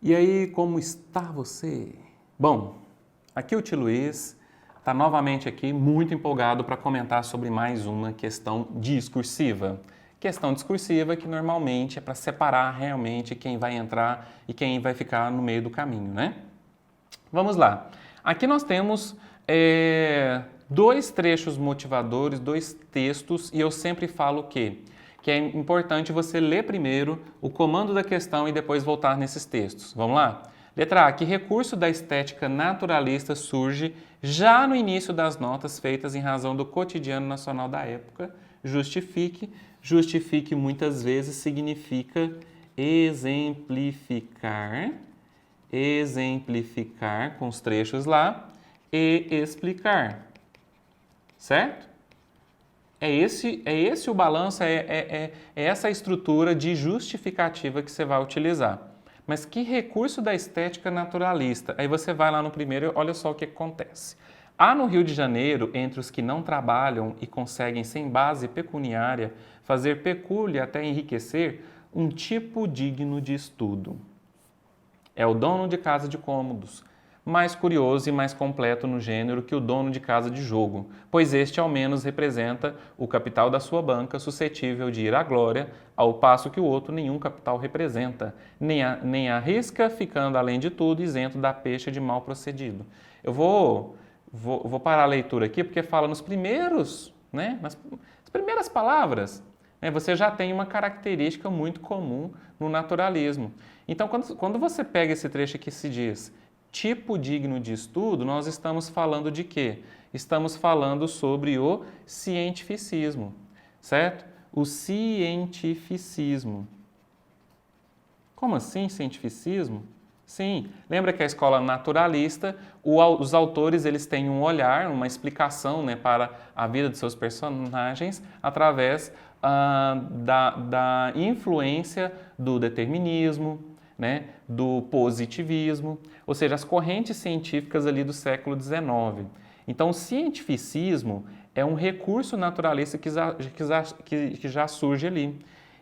E aí, como está você? Bom, aqui o tio Luiz está novamente aqui muito empolgado para comentar sobre mais uma questão discursiva. Questão discursiva que normalmente é para separar realmente quem vai entrar e quem vai ficar no meio do caminho, né? Vamos lá. Aqui nós temos dois trechos motivadores, dois textos, e eu sempre falo o quê? Que é importante você ler primeiro o comando da questão e depois voltar nesses textos. Vamos lá? Letra A. Que recurso da estética naturalista surge já no início das notas feitas em razão do cotidiano nacional da época? Justifique. Justifique muitas vezes significa exemplificar. Exemplificar com os trechos lá e explicar. Certo? É esse o balanço, é essa a estrutura de justificativa que você vai utilizar. Mas que recurso da estética naturalista? Aí você vai lá no primeiro e olha só o que acontece. Há no Rio de Janeiro, entre os que não trabalham e conseguem, sem base pecuniária, fazer pecúlia até enriquecer, um tipo digno de estudo. É o dono de casa de cômodos, mais curioso e mais completo no gênero que o dono de casa de jogo, pois este ao menos representa o capital da sua banca suscetível de ir à glória, ao passo que o outro nenhum capital representa, nem arrisca, ficando além de tudo isento da pecha de mal procedido. Eu vou parar a leitura aqui porque fala nos primeiros, né, nas primeiras palavras, né, você já tem uma característica muito comum no naturalismo. Então, quando você pega esse trecho que se diz tipo digno de estudo, nós estamos falando de quê? Estamos falando sobre o cientificismo, certo? O cientificismo. Como assim cientificismo? Sim, lembra que a escola naturalista, os autores eles têm um olhar, uma explicação, né, para a vida de seus personagens através da influência do determinismo, né, do positivismo, ou seja, as correntes científicas ali do século XIX. Então, o cientificismo é um recurso naturalista que já surge ali.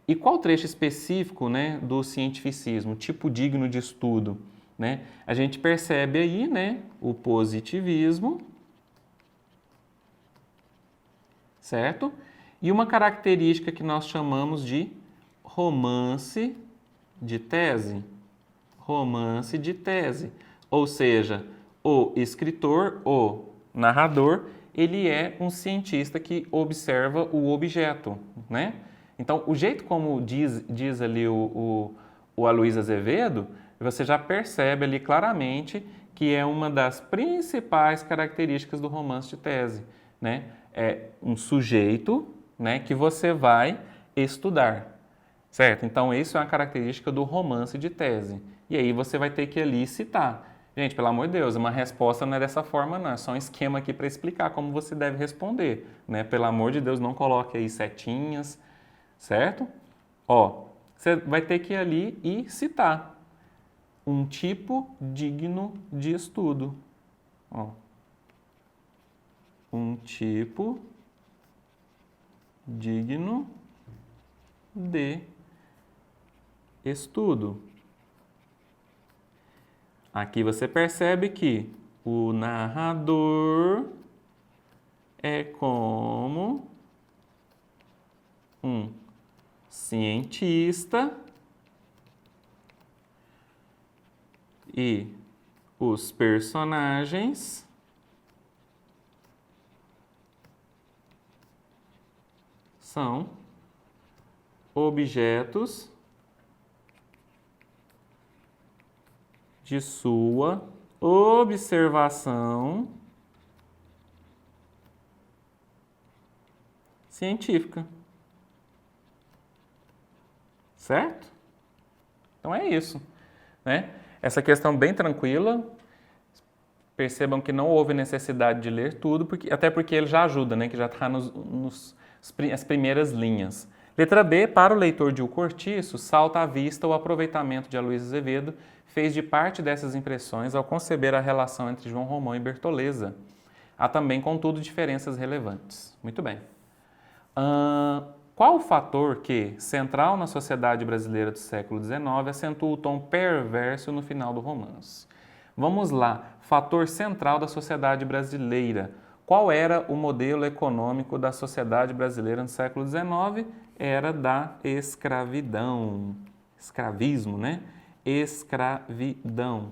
E qual trecho específico, né, do cientificismo, tipo digno de estudo? Né? A gente percebe aí, né, o positivismo, certo? E uma característica que nós chamamos de romance de tese. Romance de tese. Ou seja, o escritor, o narrador, ele é um cientista que observa o objeto, né? Então, o jeito como diz ali o Aloysio Azevedo, você já percebe ali claramente que é uma das principais características do romance de tese, né? É um sujeito, né, que você vai estudar, certo? Então, isso é uma característica do romance de tese. E aí você vai ter que ali citar. Gente, pelo amor de Deus, uma resposta não é dessa forma, não. É só um esquema aqui para explicar como você deve responder, né? Pelo amor de Deus, não coloque aí setinhas, certo? Ó, você vai ter que ir ali e citar um tipo digno de estudo. Ó, um tipo digno de estudo. Aqui você percebe que o narrador é como um cientista e os personagens são objetos de sua observação científica. Certo? Então é isso, né? Essa questão bem tranquila. Percebam que não houve necessidade de ler tudo, até porque ele já ajuda, né? Que já está as primeiras linhas. Letra B, para o leitor de O Cortiço, salta à vista o aproveitamento de Aloysio Azevedo fez de parte dessas impressões ao conceber a relação entre João Romão e Bertoleza. Há também, contudo, diferenças relevantes. Muito bem. qual o fator que, central na sociedade brasileira do século XIX, acentua o tom perverso no final do romance? Vamos lá, fator central da sociedade brasileira. Qual era o modelo econômico da sociedade brasileira no século XIX? Era da escravidão. Escravismo, né? Escravidão.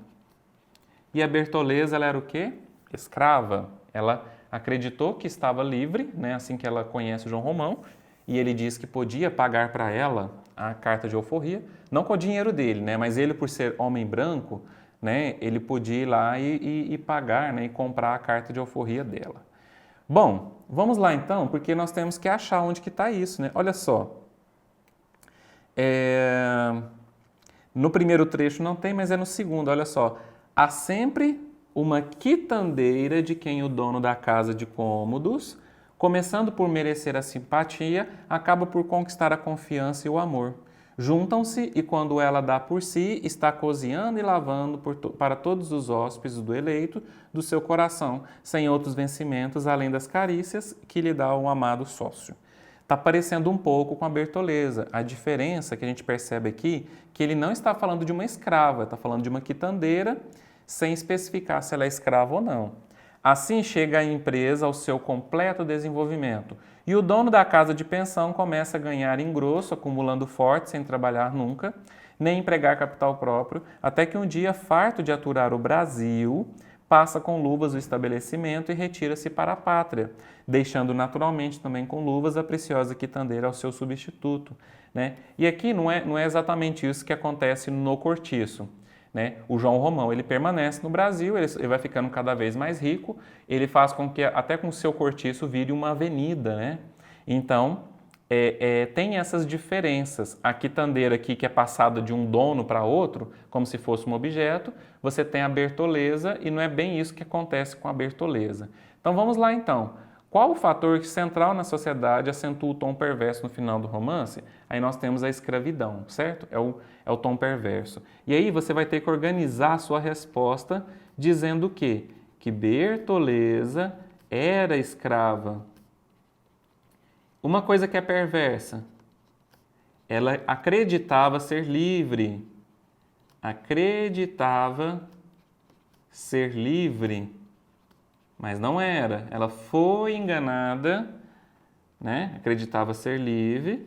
E a Bertoleza, ela era o quê? Escrava. Ela acreditou que estava livre, né? Assim que ela conhece o João Romão, e ele diz que podia pagar para ela a carta de alforria, não com o dinheiro dele, né? Mas ele, por ser homem branco, né? Ele podia ir lá e pagar, né? E comprar a carta de alforria dela. Bom, vamos lá então, porque nós temos que achar onde que está isso, né? Olha só. No primeiro trecho não tem, mas é no segundo, olha só. Há sempre uma quitandeira de quem o dono da casa de cômodos, começando por merecer a simpatia, acaba por conquistar a confiança e o amor. Juntam-se e quando ela dá por si, está cozinhando e lavando para todos os hóspedes do eleito do seu coração, sem outros vencimentos além das carícias que lhe dá o amado sócio. Está parecendo um pouco com a Bertoleza. A diferença que a gente percebe aqui, que ele não está falando de uma escrava, está falando de uma quitandeira, sem especificar se ela é escrava ou não. Assim chega a empresa ao seu completo desenvolvimento e o dono da casa de pensão começa a ganhar em grosso, acumulando forte sem trabalhar nunca, nem empregar capital próprio, até que um dia, farto de aturar o Brasil, passa com luvas o estabelecimento e retira-se para a pátria, deixando naturalmente também com luvas a preciosa quitandeira ao seu substituto, né? E aqui não é exatamente isso que acontece no cortiço. Né? O João Romão, ele permanece no Brasil, ele vai ficando cada vez mais rico, ele faz com que até com o seu cortiço vire uma avenida, né? Então, tem essas diferenças. A quitandeira aqui, que é passada de um dono para outro, como se fosse um objeto, você tem a Bertoleza e não é bem isso que acontece com a Bertoleza. Então, vamos lá então. Qual o fator central na sociedade acentua o tom perverso no final do romance? Aí nós temos a escravidão, certo? É o tom perverso. E aí você vai ter que organizar a sua resposta dizendo o quê? Que Bertoleza era escrava. Uma coisa que é perversa, ela acreditava ser livre. Acreditava ser livre. Mas não era. Ela foi enganada, né? Acreditava ser livre,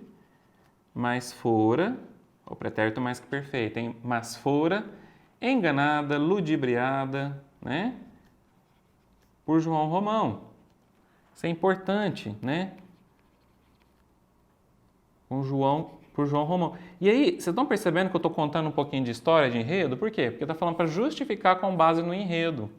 mas fora, o pretérito mais que perfeito, hein? Mas fora enganada, ludibriada, né? Por João Romão. Isso é importante, né? Por João Romão. E aí, vocês estão percebendo que eu estou contando um pouquinho de história, de enredo? Por quê? Porque está falando para justificar com base no enredo.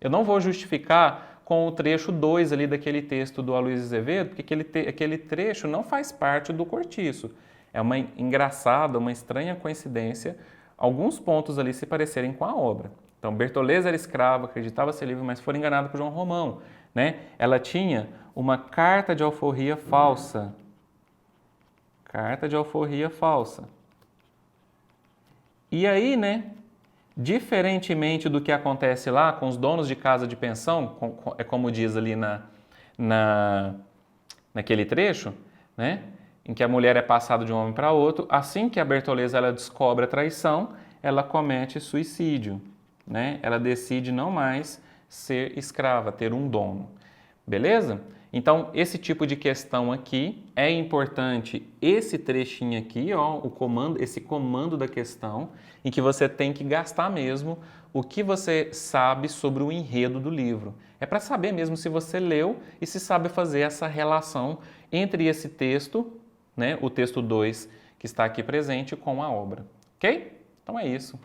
Eu não vou justificar com o trecho 2 ali daquele texto do Aloysio Azevedo, porque aquele trecho não faz parte do cortiço. É uma engraçada, uma estranha coincidência, alguns pontos ali se parecerem com a obra. Então, Bertoleza era escrava, acreditava ser livre, mas foi enganada por João Romão, né? Ela tinha uma carta de alforria falsa. Carta de alforria falsa. E aí, né? Diferentemente do que acontece lá com os donos de casa de pensão, é como diz ali naquele trecho, né, em que a mulher é passada de um homem para outro, assim que a Bertoleza ela descobre a traição, ela comete suicídio. Né? Ela decide não mais ser escrava, ter um dono. Beleza? Então, esse tipo de questão aqui é importante, esse trechinho aqui, ó, esse comando da questão, em que você tem que gastar mesmo o que você sabe sobre o enredo do livro. É para saber mesmo se você leu e se sabe fazer essa relação entre esse texto, né, o texto 2 que está aqui presente, com a obra. Ok? Então é isso.